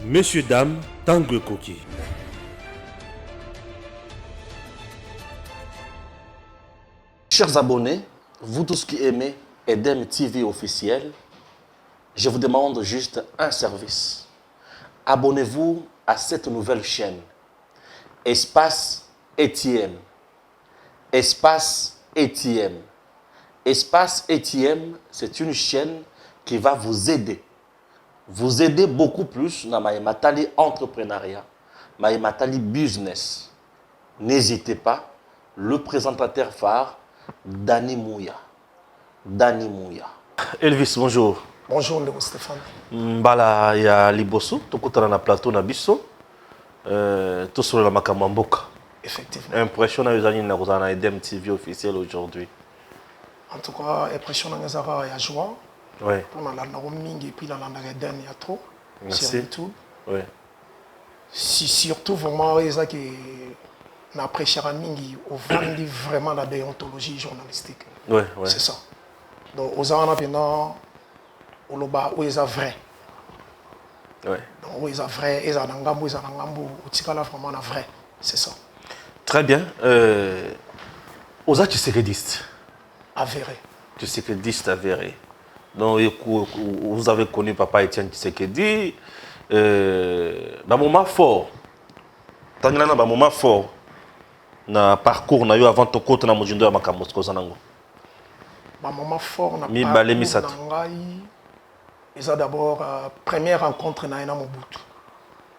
Messieurs, dames, Tanguy Koki. Chers abonnés, vous tous qui aimez Edem TV officiel, je vous demande juste un service. Abonnez-vous à cette nouvelle chaîne. Espace ATM. Espace ATM. Espace ATM, c'est une chaîne qui va vous aider. Vous aider beaucoup plus dans Maïmatali entrepreneuriat, Maïmatali business. N'hésitez pas, le présentateur phare, Dani Mouya. Dani Mouya. Elvis, bonjour. Bonjour, Stéphane. Mbala ya liboso, tokutana na plateau na biso. Tout sur la Makamamboka. Effectivement. Impression na yozani na kozana Edem TV officiel aujourd'hui. En tout cas, impression na ngazara ya joie. Ouais. Pour la mingi et puis la landa Eden ya trop. Merci. Sur YouTube. Ouais. Si surtout vraiment ça qui na apprécié mingi au vandi vraiment la déontologie journalistique. Ouais, ouais. C'est ça. Donc aux ana pendant au loba où est vrai. Ouais. Donc où est vrai, et ça nangambo, utikala vraiment na vrai. C'est ça. Très bien. Oza Tshisekedi. Avéré. Tshisekedi avéré. Donc vous avez connu Papa Etienne Tshisekedi. Dans moment fort. Tant que un moment fort na parcours na yo avant ton côté na mojindo ya makambo zanango. Ba moment fort na Mi balé mi sat. Et ça d'abord première rencontre na Mobutu.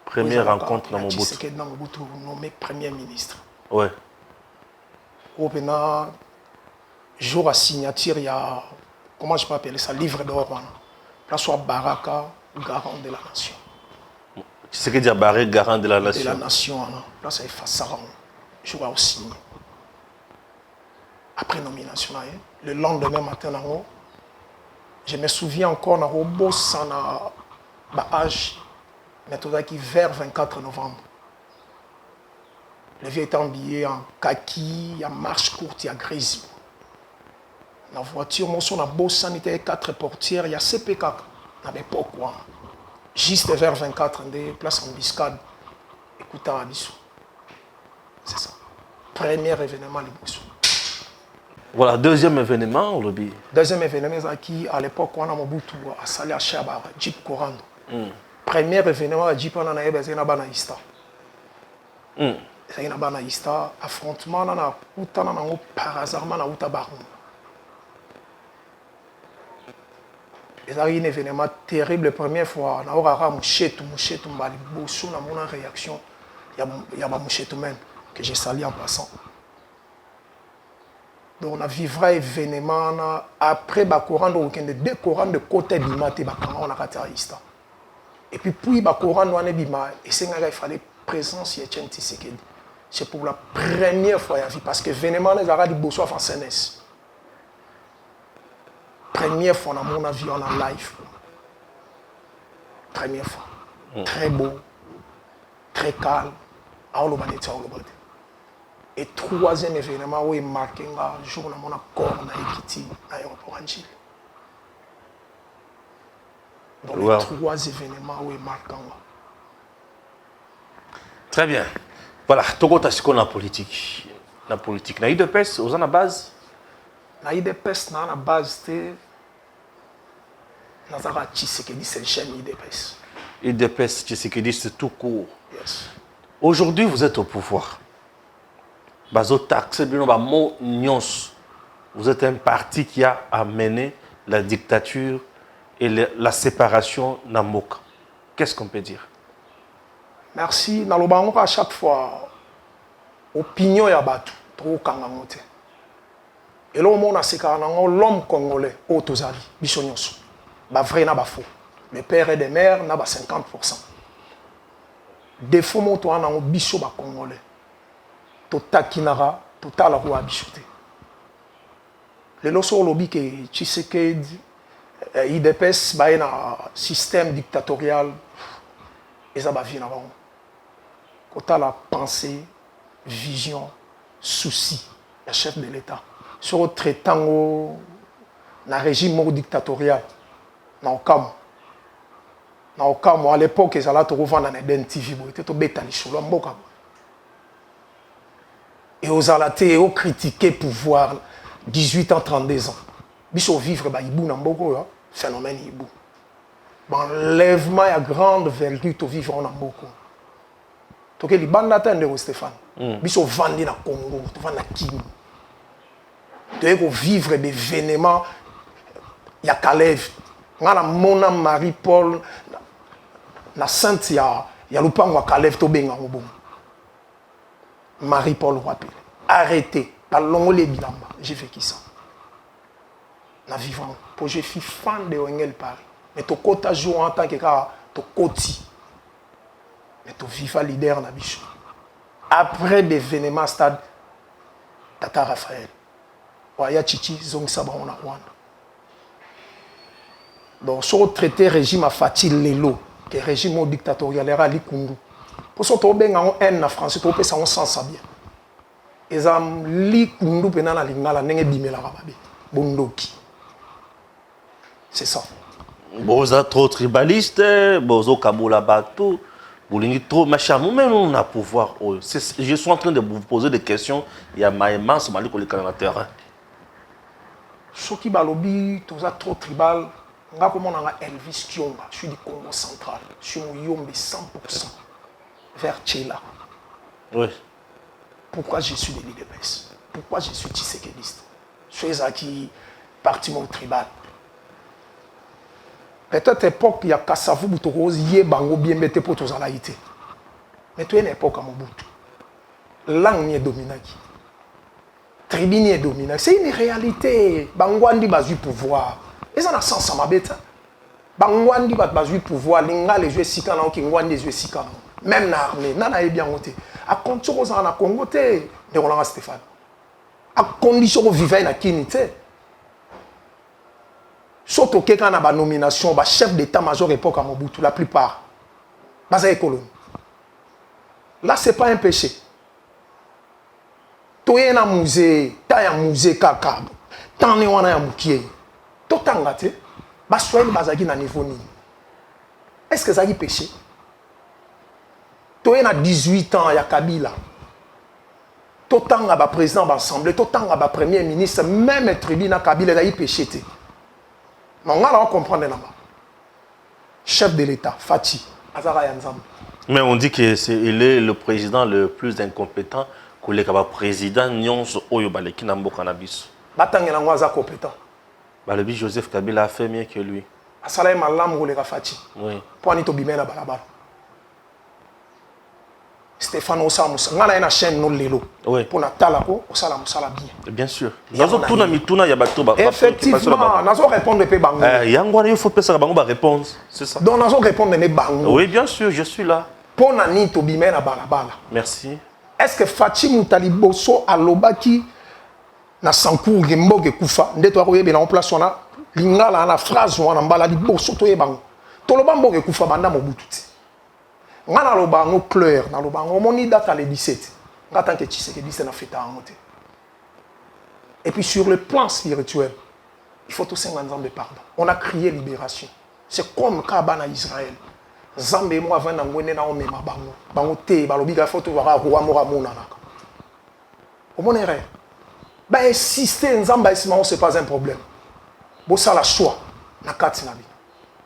Première rencontre na Mobutu. Tshisekedi na Mobutu nommé premier ministre. Ouais. Au Bénin, jour à signature, il y a, comment je peux appeler ça, livre d'or. Là, soit Baraka, garant de la nation. Tshisekedi a barré garant de la nation. De la nation, là, ça est Fassaran. Jour à signer. Après nomination, le lendemain matin, je me souviens encore, dans le boss, âge, mais qui vers 24 novembre. Le vieux est habillé en kaki, il y a marche courte, il y a grise. La voiture, mon son a bossé, il y a 4 portières, il y a CPK à l'époque. Juste vers 24, des places en biscade. Écoutez, c'est ça. Premier événement, les boissons. Voilà, deuxième événement, on le dit. Deuxième événement, qui à l'époque, on a Mobutu à Salé à Chabar, Jeep Corando. Premier événement, Jeep on a eu un banaïsta. Il y a un affrontement par hasard na uta baron. Il y a eu un événement terrible la première fois. Na ora mouchetou mbali bosso na mon réaction. Il y a mouchetou même que j'ai sali en passant. Donc on a vivre événement après ba courant donc deux courants de côté bimate ba on a katarista. Et puis ba courant no bima et c'est il fallait présence ya Etienne Tshisekedi. C'est pour la première fois à vie parce que l'événement les arabes bosso en CNS. Première fois dans mon avis en live. Première fois. Très beau, très calme. Et troisième événement où il marqué un jour dans mon corps dans Ekiti, dans l'aéroport Angile. Donc les trois événements où il marqué. Très bien. Voilà, Togo Tassiko na politique. La politique. Na IDPS, aux en base. Na IDPS, na la base, Nazara Tshisekedi, c'est le chaîne IDPS. IDPS, Tshisekedi, c'est tout court. Yes. Aujourd'hui, vous êtes au pouvoir. Vous êtes un parti qui a amené la dictature et la séparation Namoka. Qu'est-ce qu'on peut dire? Merci. Dans le banc, à chaque fois, opinion ya batu, trop kangamote. Et là, on a séparé l'homme congolais, Otozali, Bissonyoso. Ba vrai na ba faux. Le père et les mères na ba 50%. Défaut moto na biso ba congolais. Tota kinara, tota la roi bichoté. Le loso lobby que Tshisekedi IDPS ba na système dictatorial et ça ba vie na ba. Kota la pensée, vision, souci, le chef de l'État. Sur le traitant na régime dictatorial, na okam. Na okamwa à l'époque ezala to kovanda na Eden TV boy te to beta lisolo mboka. Et aux alaté au critiquer pouvoir 18 ans 32 ans. Biso vivre ba ibu na mboko yo phénomène ibu. L'enlèvement à grande vertu to vivre en mboko. To ke libanda tande ko Stéphane. Biso vandi na Congo, to vanda Kimi. De vivre des événements il y a Kalev ngana mona Marie-Paul na sainte ya lupango wa Kalev to benga ngobom Marie-Paul rappelle arrêtez la longole bilamba j'ai fait qui ça na vivant pour je suis fan de Wengel Paris mais to kota jour en tant que to koti mais to viva leader na bicho après des événements stade Tata Raphaël Waya Chichi zongisa ba na Rwanda. Donc sur le traité régime a Fatih Lelo que régime dictatorial era likundu. Pour ça to benga on en France to pesa on sens bien. Ezam likundu pena na lingala ndenge bimela babe. Bondoki. C'est ça. Boza trop tribaliste, bozo Kaboula Batou. Boulingi trop machin, nous-mêmes on a pouvoir. Je suis en train de vous poser des questions. Il y a Maïma, ce mali qu'on est dans le terrain. Soki balobi toza trop tribal. Nga comme on a Elvis Kionga, je suis du Congo central, je suis Mouyombe 100% vers Tchela. Oui. Pourquoi je suis de l'IDPS? Pourquoi je suis tissékédiste? Je suis qui parti mon tribal. Peut-être époque il y a Kassavou Boutoroz, Yé Bango bien bête pour tous en Haïti. Mais tu es une époque à Mobutu. Langue est dominante. Tribune est dominante. C'est une réalité. Bangwandi basu pouvoir. Et ça n'a sens à ma bête. Bangwandi basu pouvoir. Linga les jeux sikana qui ngwandi les jeux sikana. Même l'armée, nana est bien monté. À condition qu'on a Congo de Roland Stéphane. À condition qu'on vivait na kinité. Surtout que quand on a une nomination, le chef d'état-major époque à Mobutu, la plupart, c'est colonie. Là, ce n'est pas un péché. Tu es un musée, tu es un musée kaka, tu es un musée. Tu es un musée, tu es un musée. Est-ce que ça est péché? Tu es à 18 ans, il y a Kabila. Tu es un président de l'Assemblée, tu es un premier ministre, même un tribunal Kabila, il y a péché. Mais on va comprendre. Chef de l'État, Fatih, Azara Yanzam. Mais on dit qu'il est le président le plus incompétent que le président Nyons Oyobale qui n'a pas cannabis. Batangela Ngwaza compétent. Le Joseph Kabila a fait mieux que lui. Asalaye malam ou le Fatih. Oui. Pour Anito Bimena Balabala. Stéphane Osamus, on a une chaîne non lelo. Oui. Pour Natalako, Osala Musala bien. Bien sûr. Effectivement, nous allons répondre de Bango. Il faut que ça réponse. C'est ça. Donc nous allons répondre de Bango. Oui, bien sûr, je suis là. Pour Nanito Bimena Balabala. Merci. Est-ce que Fatih Moutali Bosso Alobaki na Sankou Gemboge Koufa, ndeto akoyebe na en place wana lingala na phrase wana mbala li Bosso to yebango. Toloba Mboge Koufa banda Mobutu. Ngana lobango clair na lobango moni date le 17 ngata que Tshisekedi c'est na fête à monter. Et puis sur le plan spirituel il faut tous 50 ans de pardon. On a crié libération. C'est comme Kabana Israël. Zambe mo avant na ngwene na omema bango. Bango te balobi ga photo wara roi mora mona naka. Au mon erreur. Ba insister nzamba isima c'est pas un problème. Bo ça la choix na kati na bi.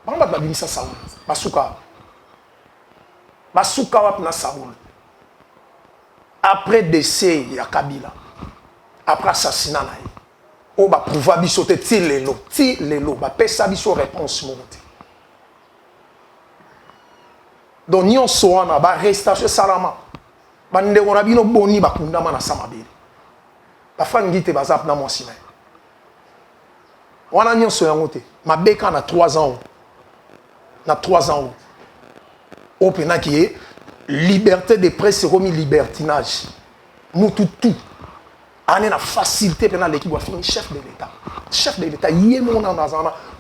Bango ba bimisa saoul. Basuka Basuka wap na Saoul. Après décès, il y a Kabila. Après assassinat, on va pouvoir bisoter ti lelo, ba pesa biso réponse monte. Donc nyon soana ba restation salama. Ba ndeko na bino boni ba kundama na samabeli. Ba fangite bazap na monsina. Wana nyon soyangote, ma beka na 3 ans. Na 3 ans. Au pénal qui est liberté de presse et remis libertinage. Nous tout. On a la facilité pénal l'équipe doit finir chef de l'État. Chef de l'État, il y a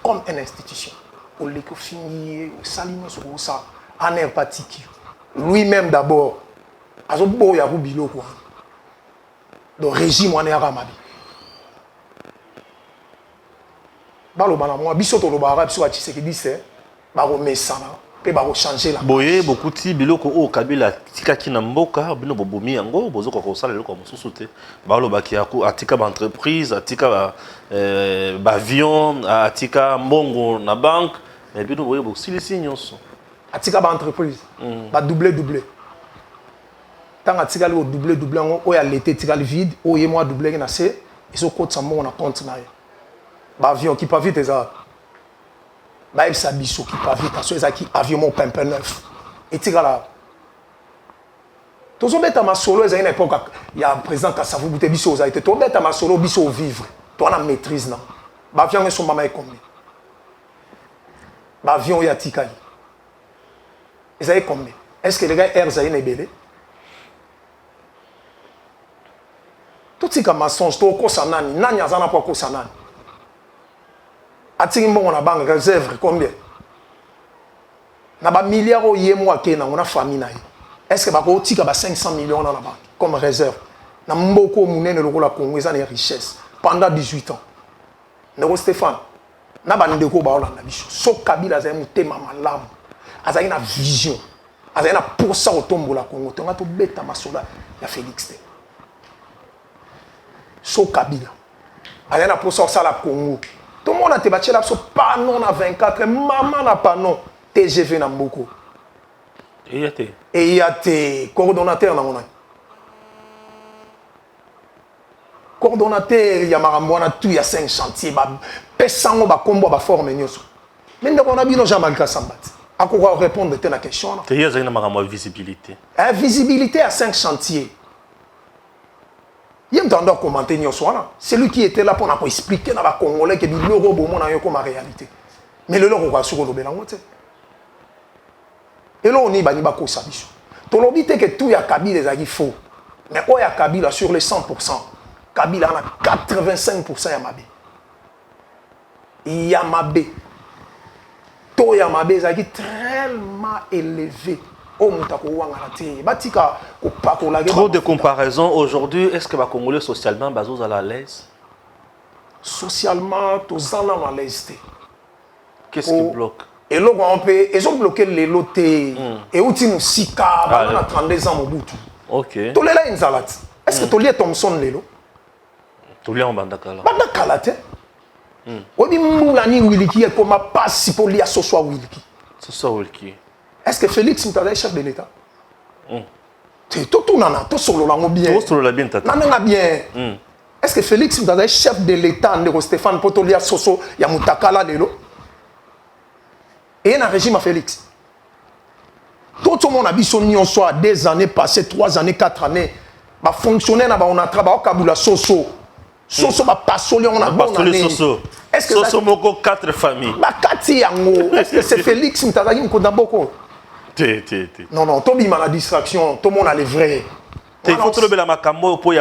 comme une institution. Au l'éco finir, au salino sur ça, en empathique. Lui-même d'abord, à ce beau ya rubilo quoi. Le régime on est à Ramabi. Balo bana moi biso to lo bara biso a Tshisekedi c'est baro mesana. pe ba changer la boye beaucoup ti biloko o Kabila tika ki na mboka bino bobomi yango bozo ko sala loko mosusu te ba lo ba ki atika ba entreprise atika ba avion atika mbongo na banque mais bino boye bo silisi nyonso atika ba entreprise ba double tant atika le double ngo o ya l'été tika le vide o ye moi double na se iso ko tsamo na compte na ye ba avion qui pas vite ça ba ebisa biso qui pas vite parce que qui avion mon pempe neuf et tika la tozo beta masolo eza une époque il y a président Kasavu bute biso za été to beta masolo biso vivre to na maîtrise na ba avion so mama e combien ba avion ya tika yi eza combien est-ce que les gars air za une belé tout tika mensonge to ko sanani nani azana kwa ko sanani atiki mbongo na banque réserve combien na ba milliards o yemo akena on a famille na ye est-ce que ba ko tika ba 500 millions dans la banque comme réserve na mboko munene lokola Congo eza na richesse pendant 18 ans Ndeko Stéphane na ba ndeko ba olanda biso so Kabila za mutema malamu azali na vision azali na posa otombola Congo tonga to beta masola ya Félix te so Kabila azali na posa osala Congo. Tout le monde a été battu là, pas non à 24, maman n'a pas non, TGV n'a beaucoup. Et il y a des coordonnateurs dans mon âge. Coordonnateur, il y a Marambouana, tout, il y a 5 chantiers, personne n'a combo à former. Mais nous avons dit que Jean-Marc Kassambat. À quoi répondre à la question? Il y a une visibilité. Visibilité à 5 chantiers. Il y a un commenter c'est lui qui était là pour expliquer dans les Congolais que l'euro est comme réalité. Mais le euro est sur le bénin. Et là, on y va ko sabiso. To lobi te que tout ya Kabila est faux. Mais il y a Kabila sur les 100%. Kabila a 85% Yamabe. Yamabe. To Yamabe est tellement élevé. Trop de comparaisons aujourd'hui. Est-ce que les Congolais socialement sont à l'aise? Socialement, tous en à l'aise. Qu'est-ce qui bloque? Et là, ils ont bloqué les lotés. Et où tu nous sika, on a 32 ans au bout. Ok. Tu les là une salade. Est-ce que tu lis Thompson Lelo? Tu lis en Bandakala. Bandakala, tu sais. On dit Moulani Wiliki et comment passe pour lire ce soir Wiliki. Ce soir Wiliki. Est-ce que Félix Mtadé est chef de l'État? Tout nana, tout solo lango bien. Tout solo la bien tata. Nana bien. Est-ce que Félix Mtadé est chef de l'État? Ndeko Stéphane Potolia Soso ya Mutakala lelo. Et un régime à Félix. Tout le monde a vu son union soit 2 années passées, 3 années, 4 années. Bah fonctionnaire na ba on a travaillé au Kabula Soso. Soso ba passolé on a bon année. Est-ce que Soso moko 4 familles? Ba 4 yango. Est-ce que c'est Félix Mtadé qui konda boko? Non, Tobi m'a la distraction, tout le monde a les vrais. Il faut trouver la makambo pour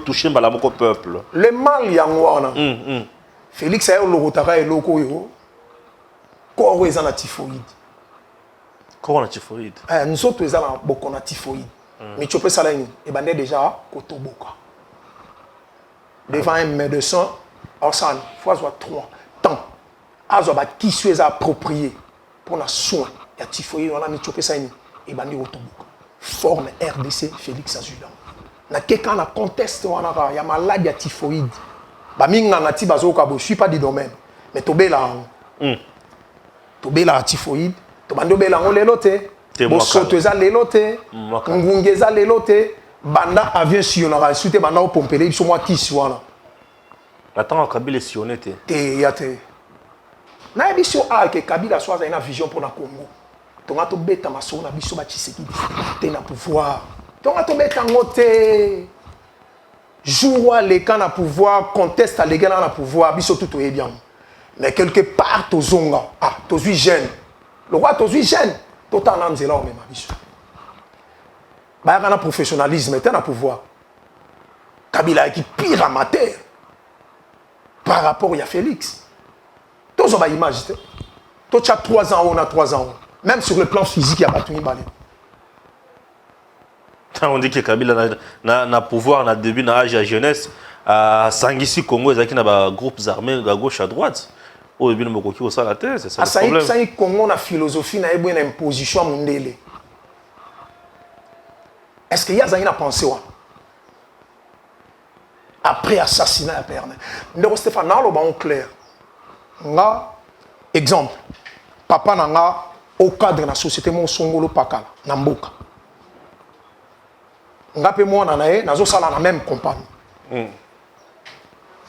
toucher le peuple. Le mal, il y a un Félix a eu le rotara et l'oko yo. Quoi, ils ont la typhoïde. Quoi, on a typhoïde? Nous autres, ils ont beaucoup de typhoïde. Mais tu peux ça là, et ben déjà, Kotoboka. Devant un médecin, Orsan, fois 3 temps. Azoba qui suis approprié pour la soin. Il y a typhoïde, on a mis chopé ça, et bandi Kotoboka. Forme RDC Félix Azulan. Na quelqu'un na conteste, il y a maladie à typhoïde. Ba minga na ti bazoka bo, je suis pas du domaine. Mais tobé là. Tobé là typhoïde. Tobando be là on lelote. Bo soteza lelote. Ngungeza lelote. Banda avion sionara suite banda o pompele biso moi ki siwana. Attends Kabila sionné te. Te ya te. Na biso a que Kabila soit une vision pour na Congo. Tonga to beta maso na biso ba Tshisekedi te na pouvoir. Tonga to beta ngote. Jour les quand na pouvoir conteste à les gars na pouvoir biso tout est bien. Mais quelque part to zonga to suis jeune. Le roi to suis jeune. Tout en anzela o même biso. Ba na professionnalisme te na pouvoir. Kabila qui pire amateur par rapport à Félix. Tous on va imaginer. Toi tu as 3 ans on a 3 ans. Même sur le plan physique, il y a pas tout balé. On dit que Kabila n'a pouvoir, n'a début, n'a âge à jeunesse. À Sangissi, Congo, il y a des groupes armés à gauche, à droite. Oh, et bien, le coquille au ça la tête, c'est ça le Ça problème. y est, Congo, la philosophie, na une imposition à Mundele. Est-ce qu'il y a une pensée? Après assassinat à Perne. Ndeko Stéphane, na lo ba clair. Nga exemple. Papa nanga au cadre de la société mon songolo pakala na mboka. Nga pe mo na nae nazo sala na même compagnie.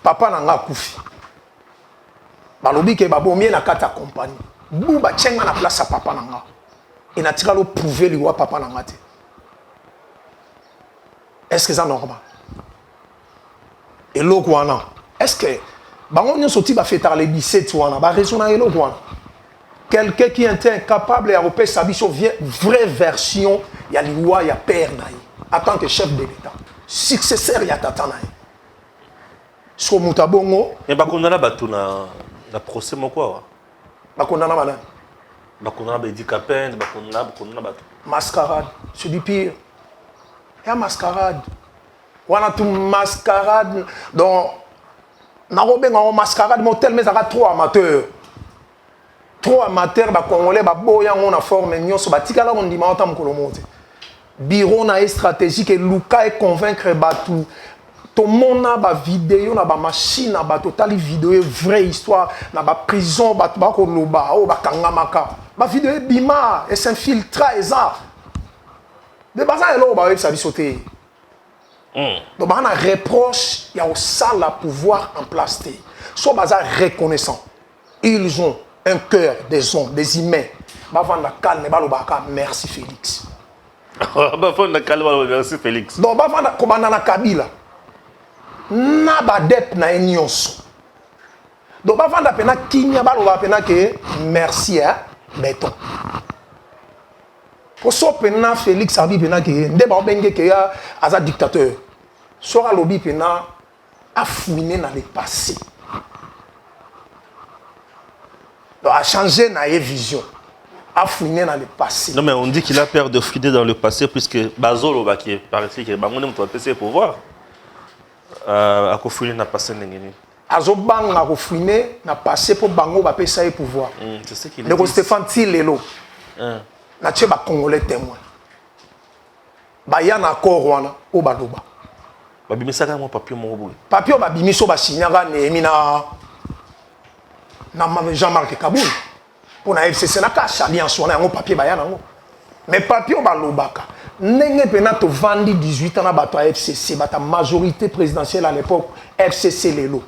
Papa nanga kufi. Balobi ke babomie na kata compagnie. Buba tchenga na place à papa nanga. Et na tika lo prouver li wa papa nanga te. Est-ce que c'est normal? Et l'autre, est-ce que bango nyo soti ba fêter les 17 wana ba raison na elo wana? Quelqu'un qui est incapable de repérer sa vraie version, il y a loi, il y a père naï. En tant que chef de l'État, successeur, il y a tata naï. So mutabongo. Mais bah condamné bateau na procès mon quoi? Bah condamné madame. Bah condamné handicapé, bah condamné bateau. Mascarade, c'est du pire. Il y a mascarade. On a tout mascarade. Donc, on mascarade, mais tellement ça a trop amateurs. Trop amateurs, bah congolais, bah boya on a formé nyonso, bah tika la on dit ma tam kolomote. Bureau na stratégique et Luka est convaincre batou. Tout le monde a ba vidéo, na ba machine, na ba total vidéo, vraie histoire, na ba prison, ba koloba, oh ba kangamaka. Ba vidéo bima et s'infiltra et ça. De bazar là, bah ça sauter. Donc, on a un reproche, il y a au sale à pouvoir en place. Soit bazar reconnaissant. Ils ont un cœur, des hommes, des humains. Merci Félix. Merci Félix. Donc, comme on a Kabila, na badep na enyonso. Donc, on a pena kinya baloba pena que merci à béton. Pour ça, pena Félix a dit pena que ndeba obenge que ya aza dictateur. Sora lobi pena a fouiné dans le passé. Donc, a changé na vision. A fouiné dans le passé. Non mais on dit qu'il a peur de fouiner dans le passé puisque Bazolo qui est parti que bangoné mto PC pouvoir a fouiner dans le passé ngeni. Azobanga a fouiné dans le passé pour bango ba pesa e pouvoir. C'est ce qu'il dit. Le Stéphane Tilelo. Na tche ba congolais témoin. Ba ya na korwana o baloba. Babimisaka mo papier mo boye. Papier ba bimiso ba signaka Némi na Jean-Marc Kaboul. Pour na FCC na ka alliance wana yango papier ba ya nango. Mais papier ba lobaka. Ndenge pena to vandi 18 ans na bato à FCC, bata majorité présidentielle à l'époque FCC lelo.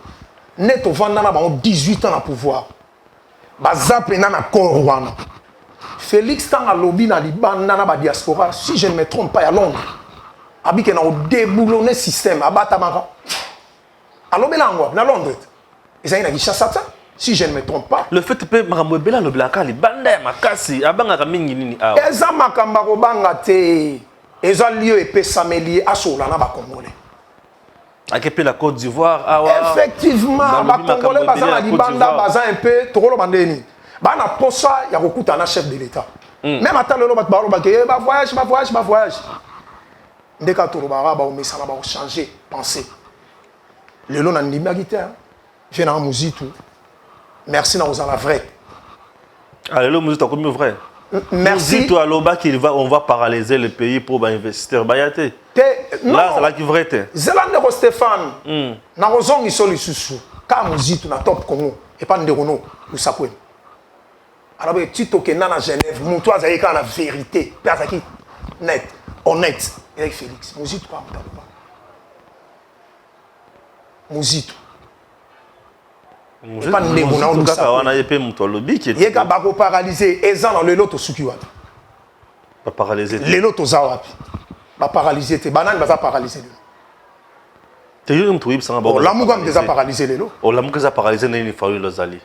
Ne to vanda na ba 18 ans na pouvoir. Baza pena na korwana. Félix Tanga lobby na libanda na ba diaspora, si je ne me trompe pas, à Londres. Abike na déboulonner système abatamaka. Alors belango na Londres. Ils ont dit ça si je ne me trompe pas. Le fait que makambo bela le blaka li banda makasi abanga mingi nini awa. Eza makamba ko banga te. Eza lieu epesameli asola na ba congolais. Akepe la Côte d'Ivoire awa. Effectivement, ba congolais baza na libanda baza un peu tokolo bandeni. Bana posa ya kokuta na chef de l'État. Même attends le bat baro ba ke ba voyage. Ndeka torobara ba o mesana ba changer penser. Le long na ndimi agita. Je na muzitu. Merci na ozala vrai. Allez le muzitu comme vrai. Merci. Muzitu aloba on va paralyser le pays pour investir bayate. Là ça la qui vrai te. Zelande ko Stéphane. Na ozongi soli susu. Ka muzitu na top Congo et pas nderono usapwe. Alors tu toke na Genève, mutu azali ka na vérité. Azaki net, honnête. Avec Félix, Mouzito pas Mouzito. Pas négo na on ça. On a épé mutu lobby qui est. Yeka bako paralysé ezan dans le loto sukiwa. Pas paralysé. Le loto zawapi. Ba paralysé te banane ba paralysé. Te yo mutu yib sanga ba. La mugam déjà paralysé le lo. Oh la mugam déjà paralysé na ni faru lozali.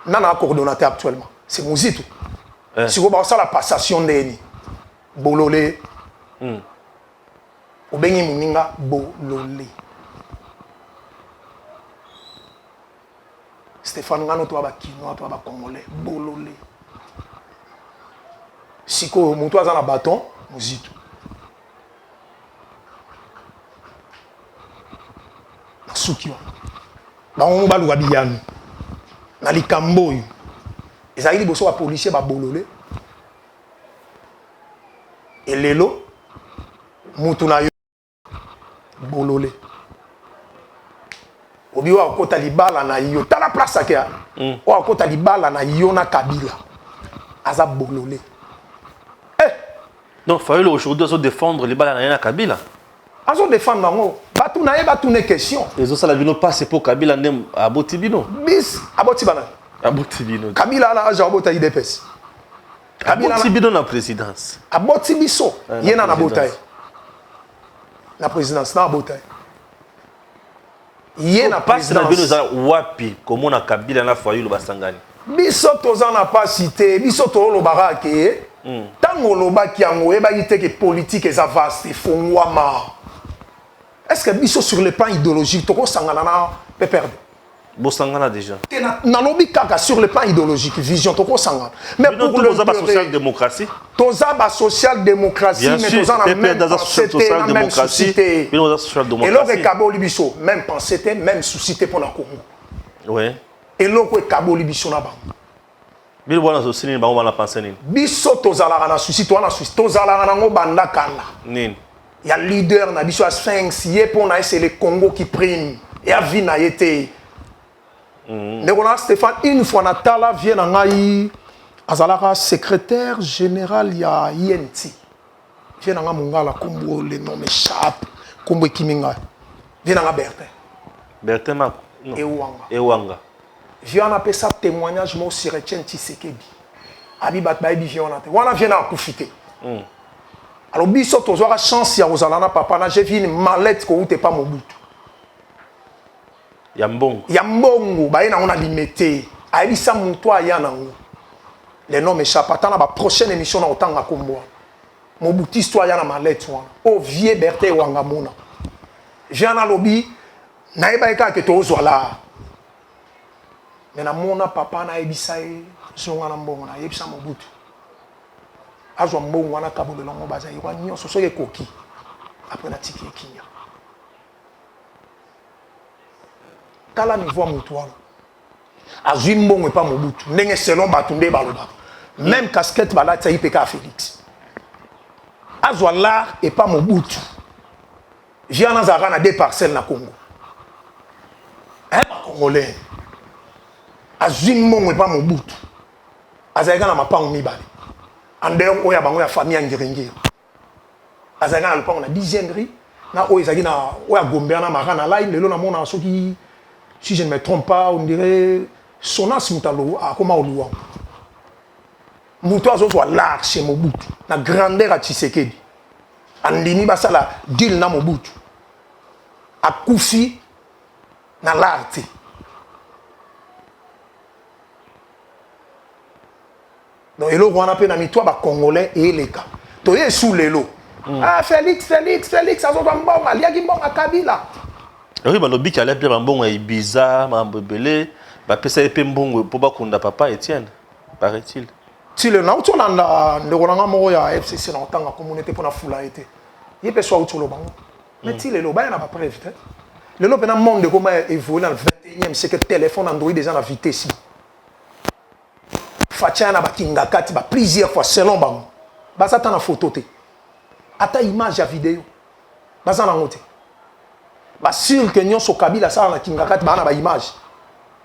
Nana coordonnateur actuellement, c'est Mouzito. Si vous avez la passation de Bololé. Obengi muninga Bololé. Stéphane Ngano to ba kinois to ba congolais Bololé. Siko mutu aza na bâton Mouzito. Nasukiwa. Ba on ba luwa biyanu. na likambo oyo ezali liboso ba policier ba bololé et lelo mutu na yo bololé obi wa kota libala na yo tala place akia wa kota libala na yo na Kabila aza bololé donc Fayulu aujourd'hui doit défendre les balles à Kabila. Azo défendre nango batu na ye batu ne question les autres la vino passe pour Kabila ndem abotibino bis abotibana abotibino Kabila ala aja abota IDPS Kabila abotibino na présidence abotibiso yena na botaye na présidence na botaye yena passe na bino présidence za wapi comme na Kabila na Fayulu basangani biso toza na pasité biso to lo barake tango lo baki yango e ba yite que politique eza vaste fongwama. Est-ce que biso sur le plan idéologique toko sangana na pe perdre bosangana déjà na lobby kaka sur le plan idéologique vision toko sangana mais pour le social démocratie toza ba social démocratie mais toza na même société na même société et le kaboli biso même pensée même société pour la Congo ouais et loko kaboli biso na ba bil bona so sini ba na penser nini biso tozala na souci to na souci tozala na ngo banda kala nini il y a leader na biso Sphinx yé pour na c'est le Congo qui prime et a vie na été Nekona Stéphane une fois na tala vient na ngai azalaka secrétaire général ya INT vient na nga mungala kombo le nom m'échappe kombo kiminga vient na nga Bertin ma Ewanga vient na pesa témoignage mo sur Etienne Tshisekedi abi bat ba bi vient na te wana vient na kufite alors biso tozwaka chance ya kozala na papa na j'ai vu une mallette ko ute pas Mobutu ya mbongo baye na on a limité ayebisa mutu aya nango les noms m'échappent attends la prochaine émission na otanga kombo Mobutu histoire ya na mallette wana o vie Bertin Ewanga mona vient na lobby na yeba ka ke tozwa la mais na mona papa na yebisa e zonga na mbongo na yebisa Mobutu azwa mbongo wana kabolo longo baza ywa nyonso so ye koki après na tiki kinya tala niveau mutu wana azwi mbongo e pa Mobutu ndenge selon batunde baloba même casquette balata ipeka Félix azwa l'art et pas Mobutu vient na zara na deux parcelles na Congo congolais azwi mbongo e pa Mobutu azalika na mapango mibale andeur oya bango ya famille ngirengiro azalika na lupango na 10e rue na oya ezalaki na oya gombe na marana là lelo na mona soki si je ne me trompe pas on dirait Sonas Mutalo akoma oluwa mutu azozwa l'art chez Mobutu na grandeur à Tshisekedi andimi basala deal na Mobutu akufi na l'art donc elo wana pe na mitwa ba congolais et les cas to ye sous lelo ah Félix azozwa mbongo aliaki mbongo Kabila oui balobi ki ala pia mbongo ya Ibiza mambebele ba pesa epe mbongo po bakunda papa Etienne paraît-il si le na utolanda ndeko nanga moko ya FCC na otanga communauté pour na fula été ye pe so utolo bango mais ti lelo ba na ba preuve lelo pe na monde comment évoluer dans le 21e siècle téléphone Android déjà na vitesse fatia na bakinga kati ba plusieurs fois selon bango baza ta na photo te ata image ya vidéo baza na ngote ba sûr que nyonso Kabila ça na kinga kati ba na ba image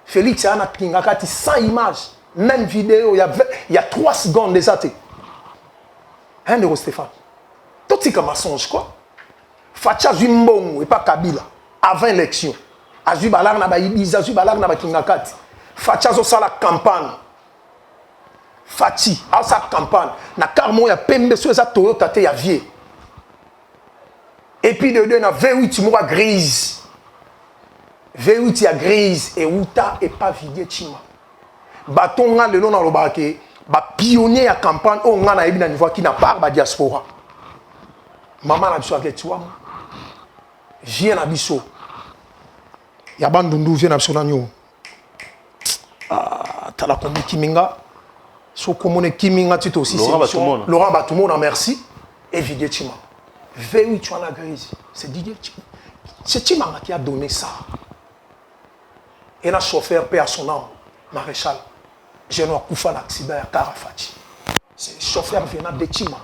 Félix a na kinga kati sans image même vidéo il y a 3 secondes déjà te hein de Stéphane tout c'est comme mensonge quoi fatia zimbongo et pas Kabila avant l'élection azui balar na ba Ibiza azui balar na ba kinga kati fatia zo sala campagne Fati, à sa campagne, na carmo ya pembe sur sa Toyota te ya vie. Et puis de deux na V8 mois grise. V8 ya grise et uta et pas vidé chima. Batonga le long na lobake, ba pionnier ya campagne o nga na ebina niveau qui na part ba diaspora. Maman na biso aketua. Vient na biso. Ya bandundu vient na biso na nyo. Ah, tala kombi kiminga. So comme Kiminga tu aussi Laurent Batoumona merci et Didier Chima. V8 tu en as grise. C'est Didier Chima. C'est Chima qui a donné ça. Et la chauffeur paie à son âme. maréchal jeune akufa na accident ya Karafati c'est chauffeur venant de Chima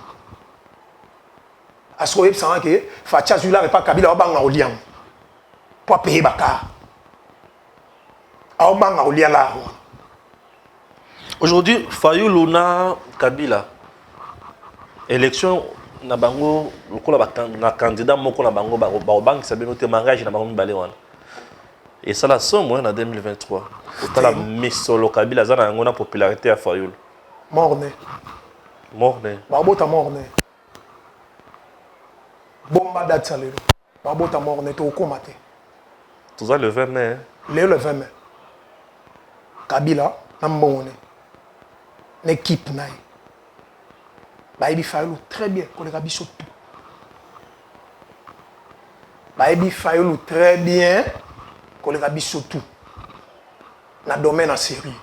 asko yeb sans que Fatia Zula pas Kabila obanga oliam pour payer baka obanga olia là. Aujourd'hui, Fayulu na Kabila, élection na bango, na candidat moko na bango, banque ça bien mariage na bango mibale wana. Et ça la somme en 2023. Autant la misolo Kabila za na ngona popularité à Fayulu. Morne. Babota morne. Bomba date salelo. Babota morne to komate. Tout ça le 20 mai. Le 20 mai. Kabila na mbone. L'équipe naï. Baïbi Fayulu très bien, qu'on les rabiche tout. Baïbi Fayulu très bien, qu'on les rabiche tout. Dans le domaine en série.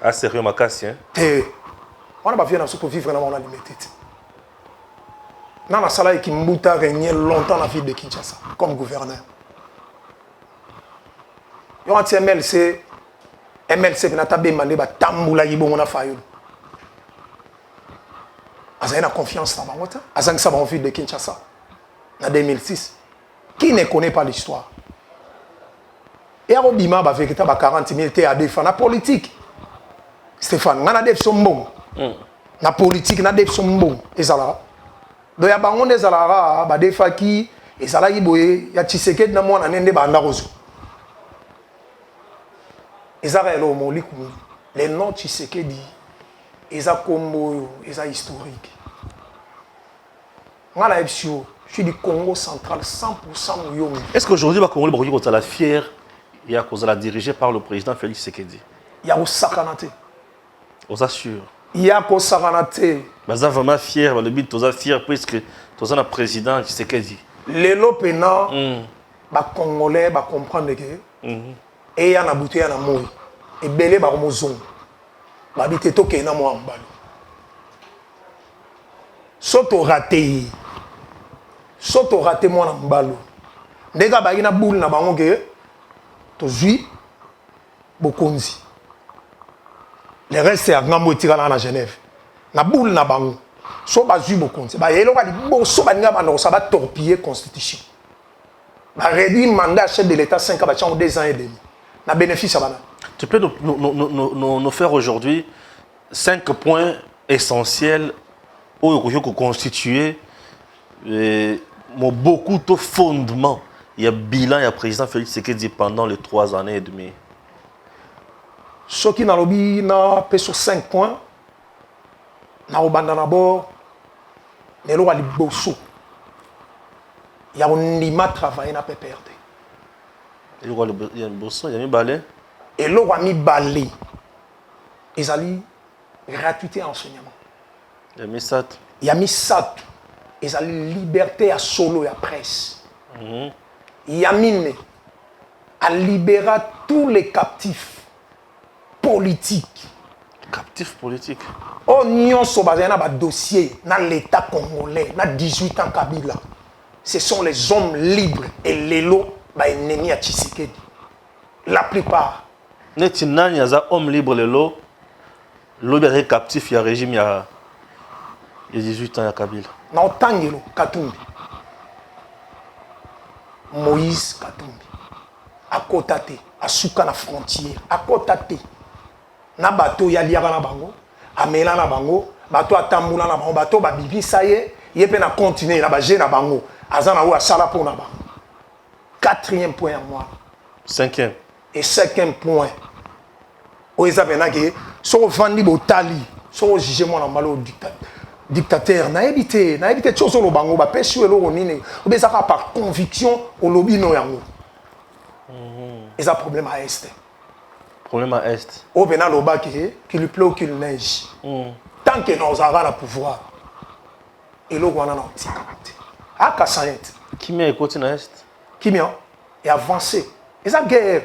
Ah, sérieux, ma casse, hein? On n'a pas vu dans ce qu'on vit vraiment la limite. Dans la salle qui m'a régné longtemps dans la ville de Kinshasa, comme gouverneur. Il y a un MLC. MLC na tabe mande ba tambula yibo na Fayulu. Aza na confiance dans Bangota. Aza que ça va en ville de Kinshasa. En 2006. Qui ne connaît pas l'histoire? Et à Robima ba vérité ba 40 000 te à défendre la politique. Stéphane, on a des sombong. La politique na des sombong ezala. Do ya bango ezala ba defa ki ezala yiboye ya Tshisekedi na mwana nende ba ndarozo. Les noms Tshisekedi, ils sont combo, ils sont historiques. Moi, je suis du Congo central 100% Mouyongi. Est-ce qu'aujourd'hui, le Congo est la fière et à cause de la dirigée par le président Félix Tshisekedi? Il y a Osakanate. On s'assure. Il y a Osakanate. Mais ça vraiment fier, le but de fier puisque tu es le président Tshisekedi. Les Lopena, les Congolais, comprendre que. Et il y a un bouteille à moi. Et belé ba mozon. Ba bité to ke na mo ambalo. Soto raté mo na mbalo. Ndeka ba ina boule na bango ke to zui bokonzi. Le reste c'est à ngambo tirana na Genève. Na boule na bango. So ba zui bokonzi. Ba yelo ba di bo so ba nga ba no ça va torpiller constitution. Ba réduire mandat chef de l'état 5 ba chango 2 ans et demi. Na bénéfice à bana. Tu peux nous faire aujourd'hui 5 points essentiels où il faut constituer beaucoup de fondements. Il y a bilan, il y a président Félix Tshisekedi pendant les 3 années et demie. Ce qui n'a lobby na sur 5 points, na obanda d'abord, les lois li bosso. Il y a un lima travail na perdre. Il y a un bosso, il y a un balai. Et là, on a mis balai. Ils ont gratuité enseignement. Il y a mis SAT. Il y a mis SAT. Ils ont liberté à solo et à presse. Il y a mis à libérer tous les captifs politiques. Captifs politiques. Oignon Sobazé a un dossier dans l'État congolais, dans 18 ans Kabila. Ce sont les hommes libres et les lots ennemis à Tshisekedi. La plupart. Net nan y a homme libre le lot bien captif il y a régime il y a 18 ans il y a Kabila. Na otangelo Katumbi. Moïse Katumbi. À Kotate, à Souka na frontière, à Kotate. Na bateau ya liaka na bango, amela na bango, bateau atambula na bango, bateau ba bibi ça y est, yé na continuer na ba na bango, azana ou asala pour na bango. 4e point à moi. 5e. Et 5e point. Oeza benake so vandi botali, so juger moi na malo dictateur na évité chose lo bango ba pesu elo nini, obezaka par conviction au lobby no yango. Et ça problème à est. Problème à est. Au bena lo ba qu'il lui pleut ou qu'il neige. Tant que nous avons le pouvoir. Et lo wana na tika. Ah kasayet. Qui met côté na est? Qui met et avancé. Et ça guerre.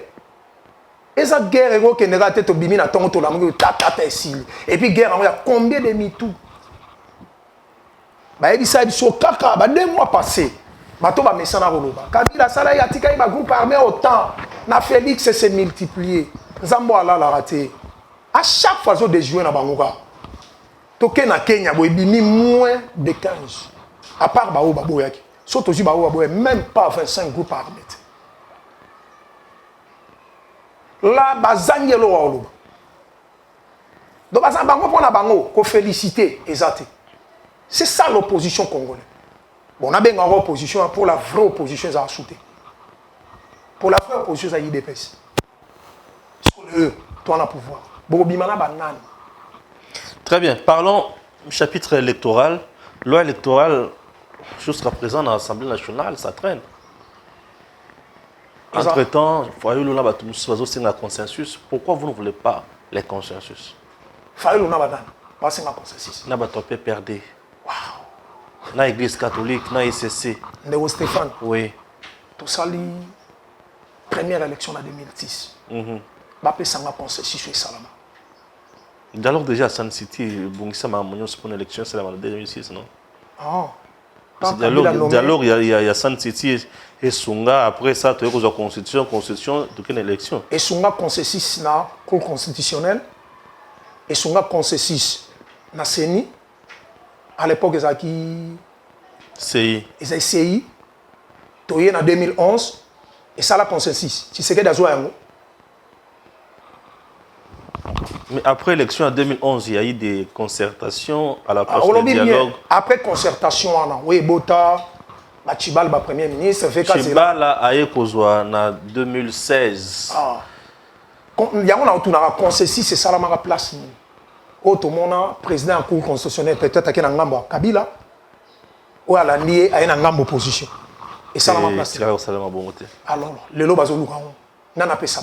Et ça guerre est que n'a tête au bimi na tongo to la mu tata ici. Et puis guerre il y a combien de mitou? Ba ebi sa biso kaka ba 2 mois passés. Bato ba mesana roloba. Kabila sala ya tika ba groupe armé autant. Na Félix s'est multiplié. Zambo ala la raté. À chaque fois que je joue dans Bangoka, toke na Kenya boy bimi moins de 15. À part Bao Baboyaki. Surtout aussi Bao Baboy même pas 25 groupes par mètre. Là bazangelo wa oloba. Donc bazan bango pona bango ko féliciter ezate. C'est ça l'opposition congolaise. Bon, on a bien une opposition pour la vraie opposition à souter. Pour la vraie opposition à IDPS. Parce que eux, toi, on a pouvoir. Très bien. Parlons du chapitre électoral. Loi électorale, jusqu'à présent, dans l'Assemblée nationale, ça traîne. Entre-temps, il faut aller un consensus. Pourquoi vous ne voulez pas les consensus? Il faut aller un consensus. Nous avons perdu. Waouh! Dans l'église catholique, dans l'ICC. Ndeko Stéphane. Oui. Tout ça, la première élection en 2010. Bapé Sanga consensus sur Salama. D'alors déjà à Sun City, Bungissa m'a amené pour une élection, c'est la 2006, non? Ah. D'alors, il y a Sun City et Sunga. Après ça, tu as une constitution, de quelle élection? Et Sunga consensus na cour constitutionnelle. Et Sunga consensus na CENI. À l'époque, ils ont CI. Ils ont CI. En 2011. Et ça, la consensus. Si c'est que des joueurs. Mais après l'élection en 2011, il y a eu des concertations à la place du dialogue. Après concertation, oui, Bota, Chibal, le Premier ministre, Chibal a été en 2016. Il y a un consensus, c'est ça la place. Automona, président de la Cour constitutionnelle, peut-être qu'il y a un Ngambo Kabila, ou à la nier à une Ngambo opposition. Et ça la place. Alors, le lo bazoluka, n'a pas ça.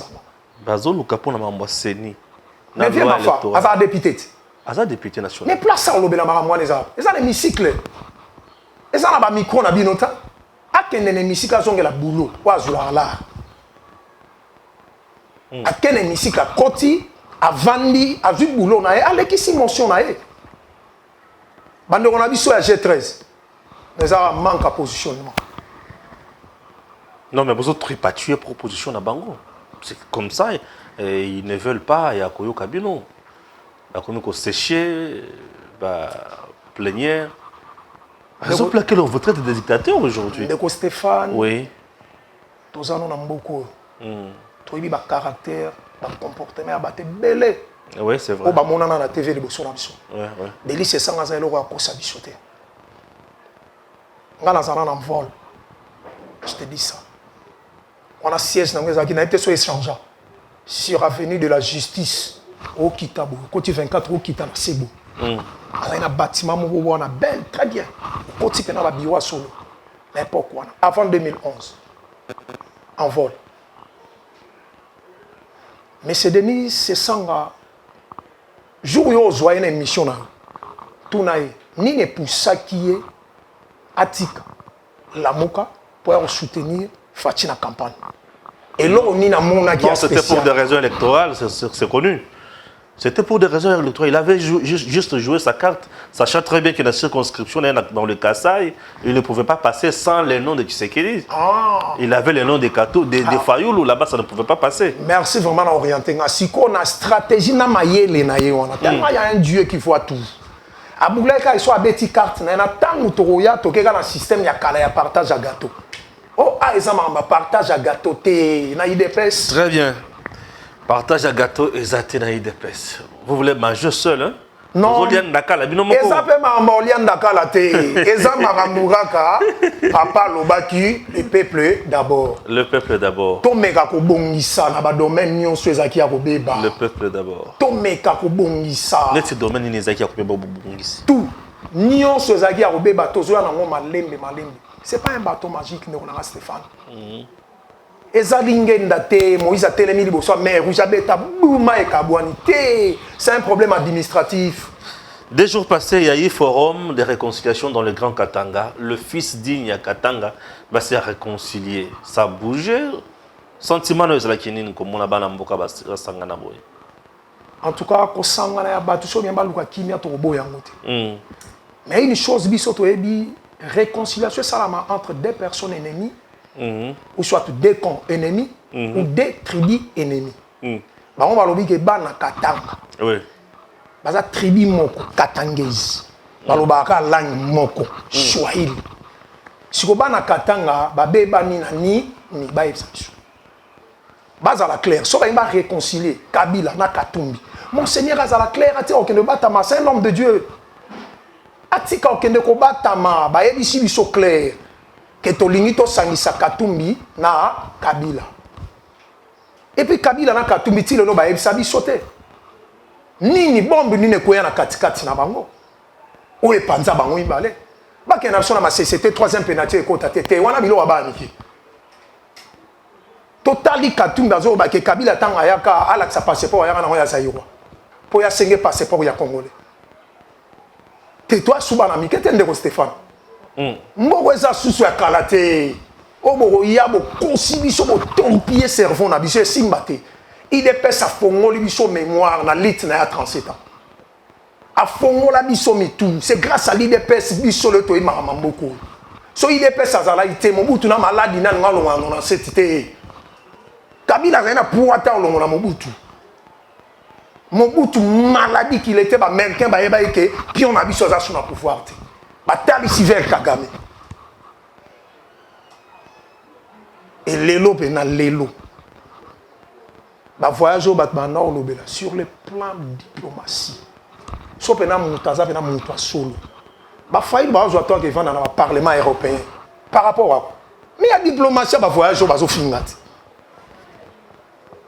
Bazoluka pour la mambo Seni. Mais viens ma foi, Azar député. Azar député national. Mais place ça au lobby la maramouane les arbres. Ils ont des hémicycles. Ils ont un micro na binota. A quel hémicycle a zonge la boulot. Ou azula là. A quel hémicycle a Koti, a Vandi, a vu boulot na e. A l'équipe si mention na e. Bande on a vu sur la G13. Mais ça manque à positionnement. Non mais vous autres tripatuer proposition à Bango. C'est comme ça. Et ils ne veulent pas, il y a Koyo Kabino. Il y a Koyo séché, plénière. Raison pour laquelle on voterait des dictateurs aujourd'hui. Ndeko Stéphane. Oui. Tous en ont beaucoup. Tous les caractère, le comportement, il belé. Oui, c'est vrai. On a la TV de Bosso Ramso. Oui, oui. Délice, c'est sans gaz, il y a un bichoté. On a un vol. Je te dis ça. On a siège dans les qui n'a été sur échangeant. Sur avenue de la justice au Kitabo, côté 24 au Kitana, c'est beau. Il y a un bâtiment, on a belle, très bien. Côté Pena, la bio solo. L'époque, avant 2011, en vol. Mais c'est Denis, c'est sans jour où on voit une émission, tout n'a ni ne pour ça qui est Atika, la Moka, pour soutenir Fatina campagne. Et là, on a non, c'était pour des raisons électorales, c'est connu. C'était pour des raisons électorales. Il avait juste joué sa carte, sachant très bien que la circonscription dans le Kassai, il ne pouvait pas passer sans les noms de Tshisekedi. Il avait les noms des Kato, des Fayoulou, là-bas, ça ne pouvait pas passer. Merci vraiment d'orienter. Si on a stratégie, il y a un Dieu qui voit tout. À Bouleka, il soit à Betty Carte, il y a un temps où il y a un système, il y a un partage à gâteau. Oh, ils ont partage à gâteau, t'es na IDPS. Très bien. Partage à gâteau, exacté na IDPS. Vous voulez manger seul, hein? Non. Ils ont fait Mamolian Dakala, ils ont Maramuraka, Papa Lobaki, le peuple d'abord. Le peuple d'abord. Tomeka ko bongisa na ba domaine nyon swezaki ya kobeba. Le peuple d'abord. Tomeka ko bongisa. Net domaine ni ezaki ya kobeba bongisa. Tout. Nyon swezaki ya kobeba tozoya nango malembe. Ce n'est pas un bateau magique, Stéphane. C'est un problème administratif. Des jours passés, il y a eu un forum de réconciliation dans le Grand Katanga. Le fils digne à Katanga va se réconcilier. Ça a bougé. Sentiment de la Kénine, comme on a ban mboka basangana boy. En tout cas, ko sangana ya batu so bien baluka kimia to boy yangote. Mais une chose bisoto ebi réconciliation salama entre deux personnes ennemies ou soit deux camps ennemis ou deux tribus ennemies. bango balobi ke bana Katanga Oui. baza tribu moko Katangese balobaka langue moko Swahili siko bana Katanga babebani na ni bayebisa biso bazala clair so ba réconcilier Kabila na Katumbi Monseigneur azala clair ati okende batama c'est un homme de Dieu atika okende ko batama bayebisi biso clair que tolingi to sangisa Katumbi na Kabila et puis Kabila na Katumbi ti lelo bayebisa biso te nini bombe nini koya na katikati na bango o epanza bango ibale bakena biso na ma CCT troisième penalty ekota te wana bilo wabaniki totali Katumbi azo ba ke Kabila tanga yaka alaksa passeport yaka na ya Zaïrois po ya senge passeport ya congolais te toi suba na mikete ndeko Stéphane mboko eza susu ya kalate oboko yabo consibiso bo torpiller cerveau na biso simba te IDPS a fongoli biso mémoire na lit na ya 37 ans a fongola biso mitu c'est grâce à l'IDPS biso le to imama mboko so IDPS azala ite Mobutu na maladi na ngalonga na setite Kabila zena pour ata olongo na Mobutu maladie qu'il était américain ba yeba ke pion na biso za sous na pouvoir te batali civil Kagame et lelo pena lelo ba voyage au batmana au lobela sur le plan diplomatie so pena mutaza pena mutua solo ba faille ba zo attendre que vanda na parlement européen par rapport à mais la diplomatie ba voyage au bazo fingati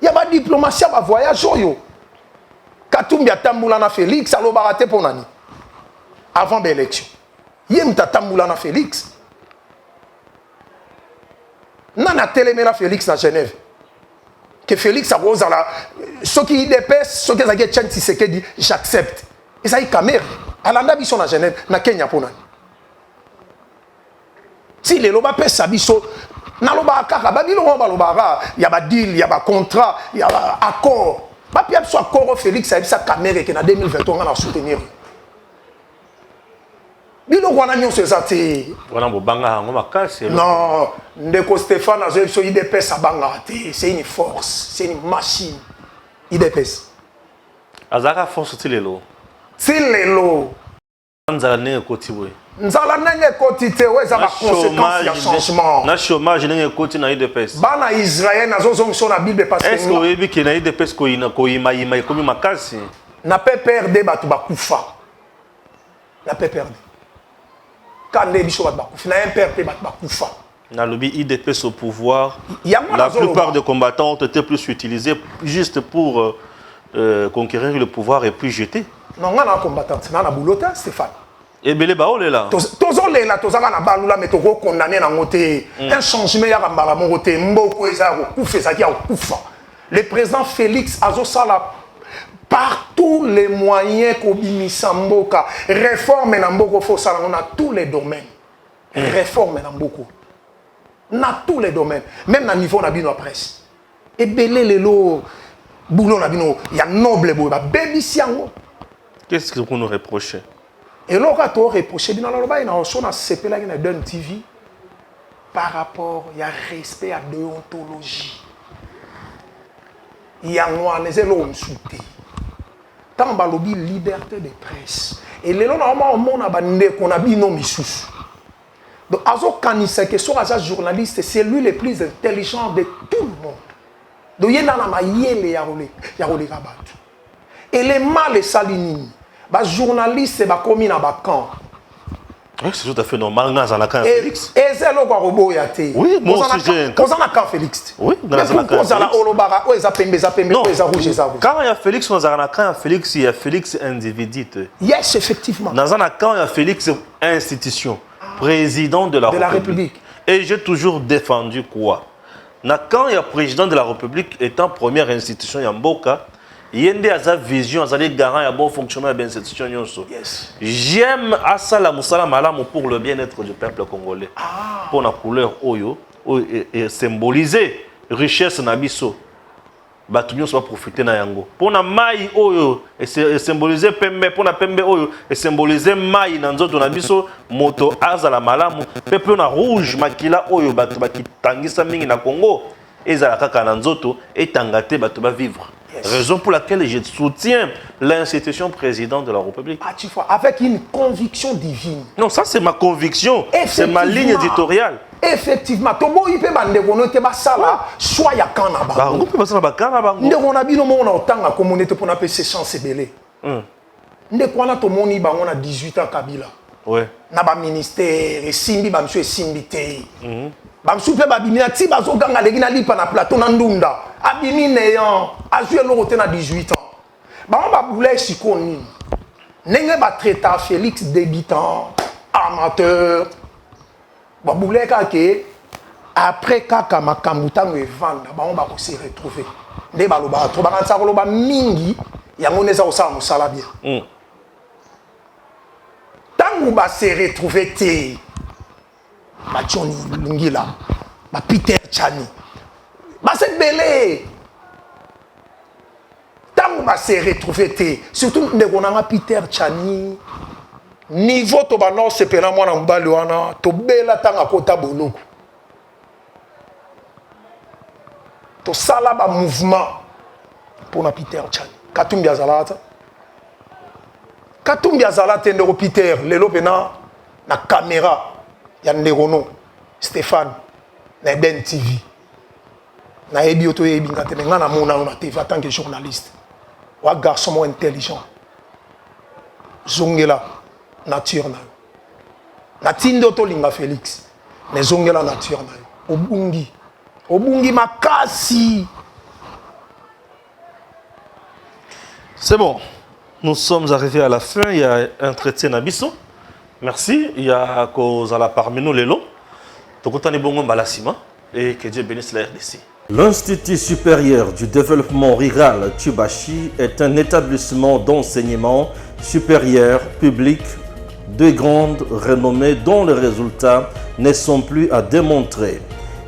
ya ba diplomatie ba voyage yo Katumbi atambula na Félix alo baraté pour nani avant l'élection yem tatambula na Félix nana telemela Félix na Genève que Félix a rose la ce qui dépasse ce que ça get chanti c'est que dit j'accepte et ça y caméra alanda biso na Genève na Kenya pour nani si les loba pesa biso na loba kaka babilo ba loba ya ba deal ya ba contrat ya ba accord ba pia biso accord Félix a sa caméra que na 2023 on a soutenir bilo wana nyonso ezate Wana bobanga hango makasi. non ndeko Stéphane azo biso IDPS abanga te c'est une force c'est une machine IDPS Azaka force tilelo. Tilelo Nzala nenge koti we. nzala nenge koti te weza ba conséquence ya changement Na chômage nenge koti na IDPS. bana Israël nazo zongiso na Bible parce Est-ce que oyebi ke na IDPS ko ima ekomi makasi? na pe perdre batu bakufa na pe perdre kande biso batu bakufa na perdre batu bakufa Na lobby IDPS au pouvoir. Yango La nazo plupart loba. des combattants ont été plus utilisés juste pour conquérir le pouvoir et puis jeter. non nga na combattante na boulota Stéphane Ebele baolela. tozolela tozaka na balula mais toko condamné na ngote un changement ya mbala moko te mboko eza kokufa ezaki ya kokufa le président Félix azosala par tous les moyens kobimisa mboka réforme na mboko faut sala na tous les domaines réforme na mboko na tous les domaines même na niveau na bino à presse ebele lelo boulot na bino ya noble boy ba bebisi yango. Qu'est-ce que vous nous reprochez? Et là, quand on reproche, il y a un CPLA qui est d'un TV par rapport à respect à la déontologie. Il y a un homme souté. Tant que liberté de presse. Et les gens, on a dit non, missus. Donc, Azo Kanisa, qui est un journaliste, c'est lui le plus intelligent de tout le monde. Donc, il y a un et les mal et salinini. Les journalistes sont commis dans le camp. Oui, c'est tout à fait normal. Dans un camp Félix. Et c'est le robot. Oui, moi aussi j'ai un camp. Dans un camp Félix. Oui, dans un camp Félix. Non, quand il y a Félix, dans un camp Félix, il y a Félix individu. Yes, effectivement. Dans un camp, il y a Félix institution, président de la République. Et j'ai toujours défendu quoi? Quand il y a président de la République étant première institution, il y a Mboka. Yende a sa vision, a des garants, il y a bon fonctionnement de l'institution. Yes. J'aime Asala Moussala Malam pour le bien-être du peuple congolais. Pour la couleur Oyo, et symboliser richesse Nabiso. Batumio soit profiter na yango. Pour la maille Oyo, et symboliser Pembe, pour la Pembe Oyo, et symboliser maille Nanzo Nabiso, moto Azala Malam, peuple na rouge, makila Oyo, batu baki tangisa mingi na Congo, et Zalaka Nanzoto, et Tangate batu ba vivre. Yes. Raison pour laquelle je soutiens l'institution président de la République. Ah, tu vois, avec une conviction divine. Non, ça c'est ma conviction. C'est ma ligne éditoriale. Effectivement, Tobo Ipe Bandegono te basala, soit ya kanaba. Bango peut passer la kanaba. Ndeko na bino mo na otanga communauté pour na pese chance belé. Ndeko na to moni bango na 18 ans Kabila. Ouais. Na ba ministère et simbi ba monsieur simbi te. Ba monsieur pe ba bimina ti bazo ganga legi na lipa na plateau na ndunda. Abimi néant, azu eloko te na 18 ans. Ba on ba boulay sikoni. Nenge ba traita Félix débutant, amateur. Ba boulay ka ke après kaka makambu tango evanda ba on ba ko se retrouver. Nde ba loba to ba kansa ko loba mingi yango neza osala mosala bien. Tango ba se retrouver te. Ba Johnny Lungila, ba Peter Chani. Ba se belé. Tango ba se retrouver te, surtout ndeko na Peter Chani. Niveau to ba no se pena mwana mbali wana, to bela tanga kota boloko. To sala ba mouvement pour na Peter Chani. Katumbi azalata. Katumbi azalata ndeko Peter, lelo pena na caméra. Ya Nderono, Stéphane, na Eden TV. Na ebi oto ebi ngate nga na mona na TV en tant que journaliste. Wa garçon intelligent. Zongela nature na. Na tindo to linga Félix. Mais zongela nature na. Obungi. Obungi makasi. C'est bon. Nous sommes arrivés à la fin. Il y a un traité Nabiso. Merci. Il y a cause à la parmi nous les lots. Et que Dieu bénisse la RDC. L'Institut supérieur du développement rural Tchubashi est un établissement d'enseignement supérieur public de grande renommée dont les résultats ne sont plus à démontrer.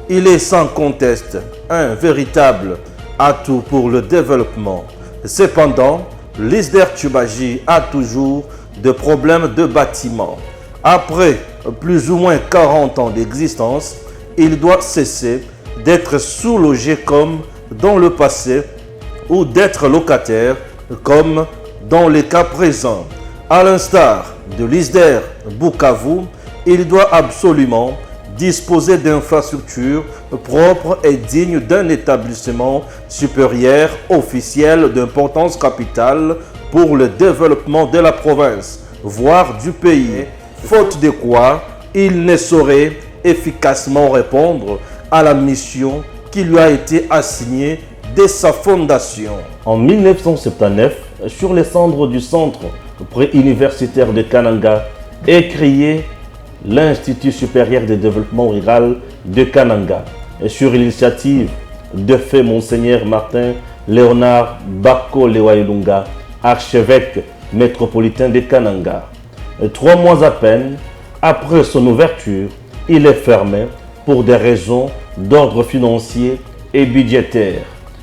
Il est sans conteste un véritable atout pour le développement. Cependant, l'ISDER Tchubashi a toujours des problèmes de bâtiment. Après plus ou moins 40 ans d'existence, il doit cesser d'être sous-logé comme dans le passé ou d'être locataire comme dans les cas présents. À l'instar de l'ISDER Bukavu, il doit absolument disposer d'infrastructures propres et dignes d'un établissement supérieur officiel d'importance capitale pour le développement de la province, voire du pays, faute de quoi il ne saurait efficacement répondre à la mission qui lui a été assignée dès sa fondation. En 1979, sur les cendres du centre préuniversitaire de Kananga, est créé l'Institut supérieur de développement rural de Kananga, et sur l'initiative de fait Monseigneur Martin Léonard Bako Lewailunga, archevêque métropolitain de Kananga. 3 mois à peine après son ouverture, il est fermé pour des raisons d'ordre financier et budgétaire.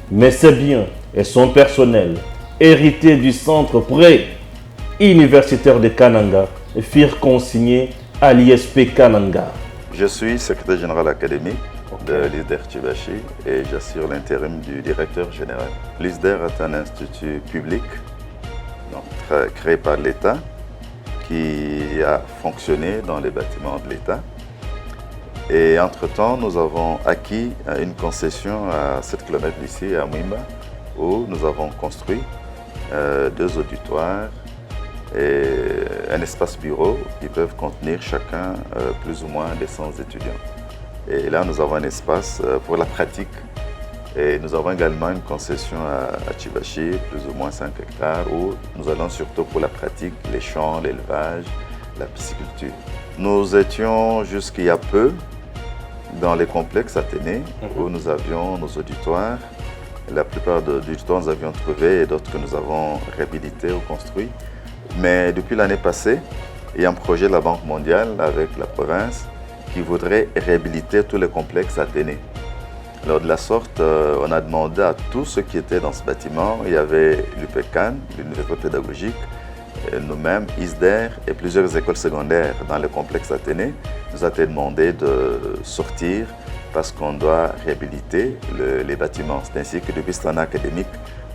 Mais ses biens et son personnel, hérités du centre pré-universitaire de Kananga, furent consignés à l'ISP Kananga. Je suis secrétaire général académique de l'ISDER Tchubashi et j'assure l'intérim du directeur général. L'ISDER est un institut public donc, créé par l'État qui a fonctionné dans les bâtiments de l'État. Et entre-temps, nous avons acquis une concession à 7 km d'ici, à Mwimba, où nous avons construit 2 auditoires et un espace bureau qui peuvent contenir chacun plus ou moins des 100 étudiants. Et là, nous avons un espace pour la pratique. Et nous avons également une concession à Tchubashi, plus ou moins 5 hectares, où nous allons surtout pour la pratique, les champs, l'élevage, la pisciculture. Nous étions jusqu'il y a peu dans les complexes Athénée, où nous avions nos auditoires. La plupart des auditoires nous avions trouvé et d'autres que nous avons réhabilités ou construits. Mais depuis l'année passée, il y a un projet de la Banque mondiale avec la province qui voudrait réhabiliter tous les complexes Athénée. Alors de la sorte, on a demandé à tous ceux qui étaient dans ce bâtiment, il y avait l'UPECAN, l'Université pédagogique, nous-mêmes, ISDER et plusieurs écoles secondaires dans le complexe Athénée, nous a été demandé de sortir parce qu'on doit réhabiliter les bâtiments. C'est ainsi que depuis cette année académique,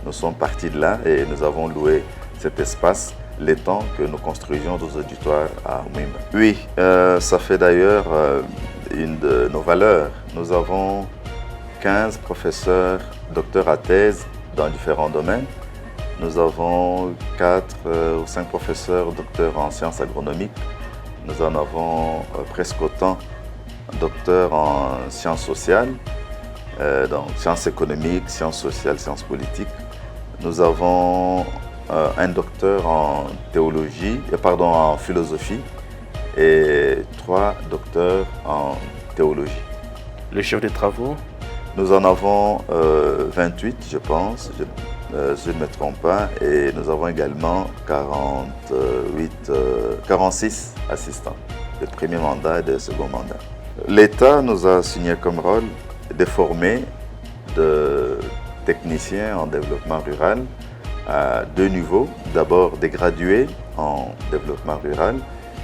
nous sommes partis de là et nous avons loué cet espace les temps que nous construisions nos auditoires à Mwimba. Oui, ça fait d'ailleurs une de nos valeurs. Nous avons 15 professeurs, docteurs à thèse dans différents domaines. Nous avons 4 ou 5 professeurs, docteurs en sciences agronomiques. Nous en avons presque autant, docteurs en sciences sociales, donc sciences économiques, sciences sociales, sciences politiques. Nous avons un docteur en théologie, en philosophie et 3 docteurs en théologie. Le chef des travaux? Nous en avons 28, je pense, je ne me trompe pas, et nous avons également 46 assistants de premier mandat et de second mandat. L'État nous a signé comme rôle de former de techniciens en développement rural à 2 niveaux. D'abord des gradués en développement rural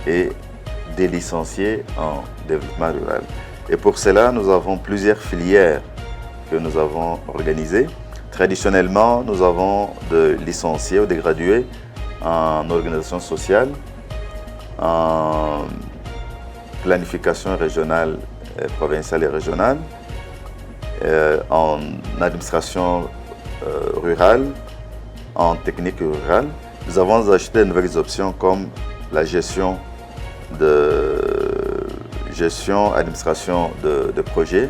et des licenciés en développement rural. Et pour cela, nous avons plusieurs filières que nous avons organisées. Traditionnellement, nous avons des licenciés ou des gradués en organisation sociale, en planification régionale, provinciale et régionale, en administration rurale, en technique rurale. Nous avons acheté de nouvelles options comme la gestion, administration de projets,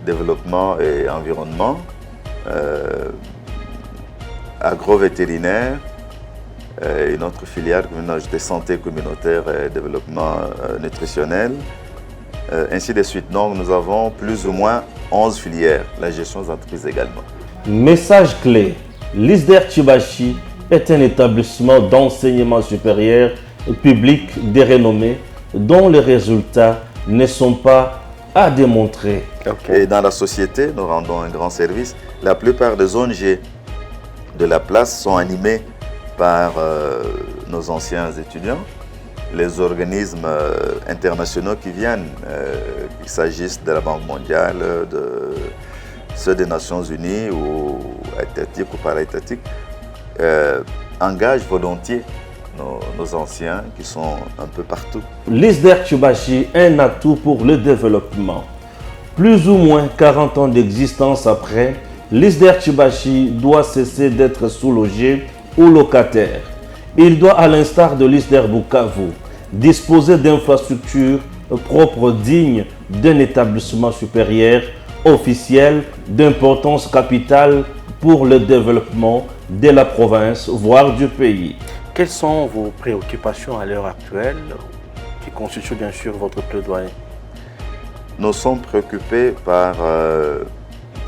développement et environnement, agro-vétérinaire, une autre filière de santé communautaire et développement nutritionnel, ainsi de suite. Donc nous avons plus ou moins 11 filières, la gestion des entreprises également. Message clé, l'ISDER Tchibachi est un établissement d'enseignement supérieur public de renommée dont les résultats ne sont pas à démontrer. Okay. Et dans la société, nous rendons un grand service. La plupart des ONG de la place sont animées par nos anciens étudiants, les organismes internationaux qui viennent, qu'il s'agisse de la Banque mondiale, de ceux des Nations Unies ou étatiques ou para-étatiques, engagent volontiers nos anciens qui sont un peu partout. L'ISDER Tchibachi est un atout pour le développement. Plus ou moins 40 ans d'existence après, l'ISDER Tchibachi doit cesser d'être sous-logé ou locataire. Il doit, à l'instar de l'ISDER Bukavu, disposer d'infrastructures propres dignes d'un établissement supérieur officiel d'importance capitale pour le développement de la province, voire du pays. Quelles sont vos préoccupations à l'heure actuelle, qui constituent bien sûr votre plaidoyer? Nous sommes préoccupés par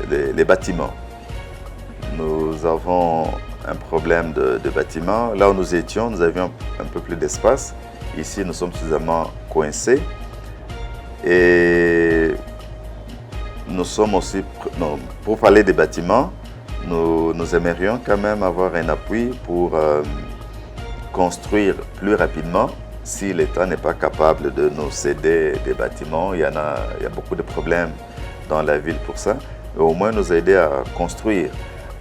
les bâtiments. Nous avons un problème de bâtiments. Là où nous étions, nous avions un peu plus d'espace. Ici, nous sommes suffisamment coincés. Et nous sommes aussi, pour parler des bâtiments, nous aimerions quand même avoir un appui pour construire plus rapidement si l'État n'est pas capable de nous céder des bâtiments. Il y a beaucoup de problèmes dans la ville pour ça. Et au moins nous aider à construire.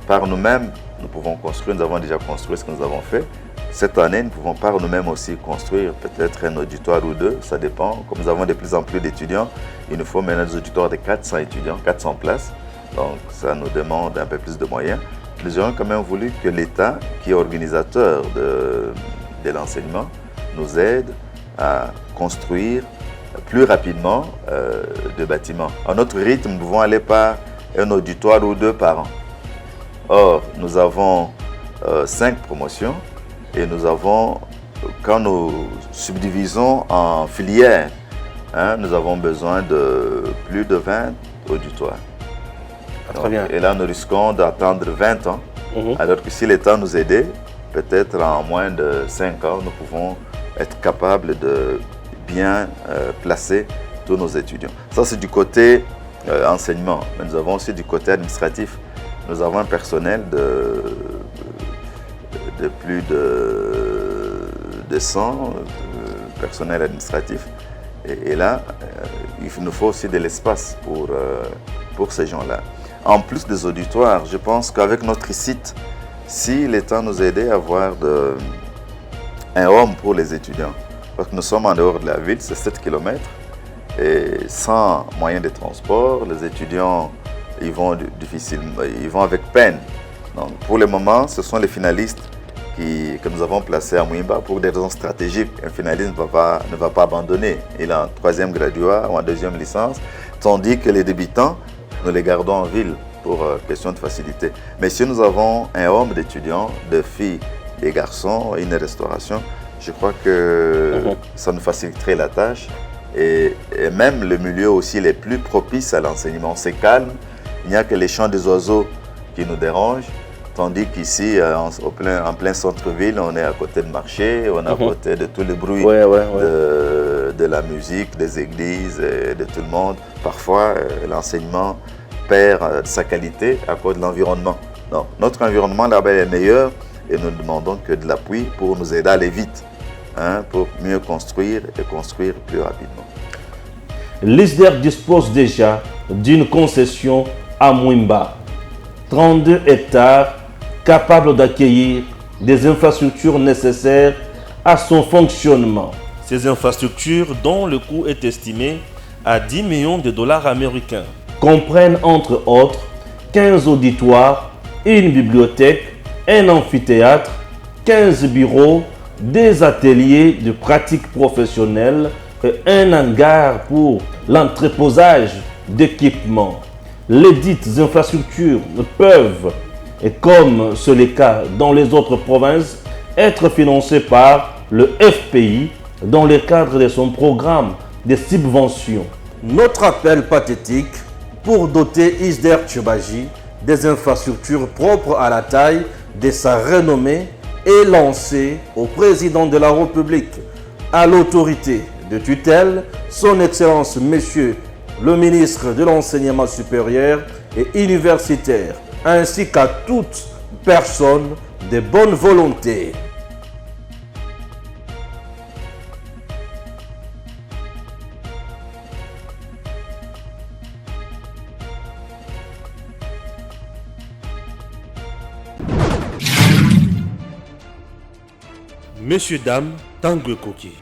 Par nous-mêmes, nous pouvons construire, nous avons déjà construit ce que nous avons fait. Cette année, nous pouvons par nous-mêmes aussi construire peut-être un auditoire ou 2, ça dépend. Comme nous avons de plus en plus d'étudiants, il nous faut maintenant des auditoires de 400 étudiants, 400 places. Donc ça nous demande un peu plus de moyens. Nous aurions quand même voulu que l'État, qui est organisateur de l'enseignement, nous aide à construire plus rapidement des bâtiments. À notre rythme, nous pouvons aller par un auditoire ou 2 par an. Or, nous avons 5 promotions et nous avons, quand nous subdivisons en filières, nous avons besoin de plus de 20 auditoires. Donc, très bien. Et là, nous risquons d'attendre 20 ans, alors que si l'État nous aidait, peut-être en moins de 5 ans, nous pouvons être capables de bien placer tous nos étudiants. Ça, c'est du côté enseignement, mais nous avons aussi du côté administratif. Nous avons un personnel de plus de 100 personnel administratif. Et là, il nous faut aussi de l'espace pour ces gens-là. en plus des auditoires, je pense qu'avec notre site, si l'État nous aidait à avoir un home pour les étudiants, parce que nous sommes en dehors de la ville, c'est 7 km, et sans moyen de transport, les étudiants ils vont avec peine. Donc, pour le moment, ce sont les finalistes que nous avons placés à Mouimba pour des raisons stratégiques. Un finaliste ne va pas abandonner. Il a un 3e graduat ou en 2e licence, tandis que les débutants, nous les gardons en ville pour question de facilité. Mais si nous avons un home d'étudiants, de filles, des garçons, une restauration, je crois que ça nous faciliterait la tâche. Et même le milieu aussi les plus propices à l'enseignement. C'est calme, il n'y a que les chants des oiseaux qui nous dérangent, tandis qu'ici, en plein centre-ville, on est à côté de marché, on est à côté de tout le bruit de la musique, des églises, et de tout le monde. Parfois, l'enseignement perd sa qualité à cause de l'environnement. Donc, notre environnement là-bas est meilleur et nous ne demandons que de l'appui pour nous aider à aller vite, pour mieux construire et construire plus rapidement. L'ISDER dispose déjà d'une concession à Mouimba, 32 hectares capables d'accueillir des infrastructures nécessaires à son fonctionnement. Ces infrastructures, dont le coût est estimé à 10 millions de dollars américains, comprennent entre autres 15 auditoires, une bibliothèque, un amphithéâtre, 15 bureaux, des ateliers de pratique professionnelle et un hangar pour l'entreposage d'équipements. Les dites infrastructures peuvent, et comme c'est le cas dans les autres provinces, être financées par le FPI dans le cadre de son programme de subventions. Notre appel pathétique pour doter ISDER Tchioubashi des infrastructures propres à la taille de sa renommée est lancé au président de la République, à l'autorité de tutelle, son Excellence Monsieur le ministre de l'Enseignement supérieur et universitaire, ainsi qu'à toute personne de bonne volonté. Messieurs, dames, Tanguy Koki.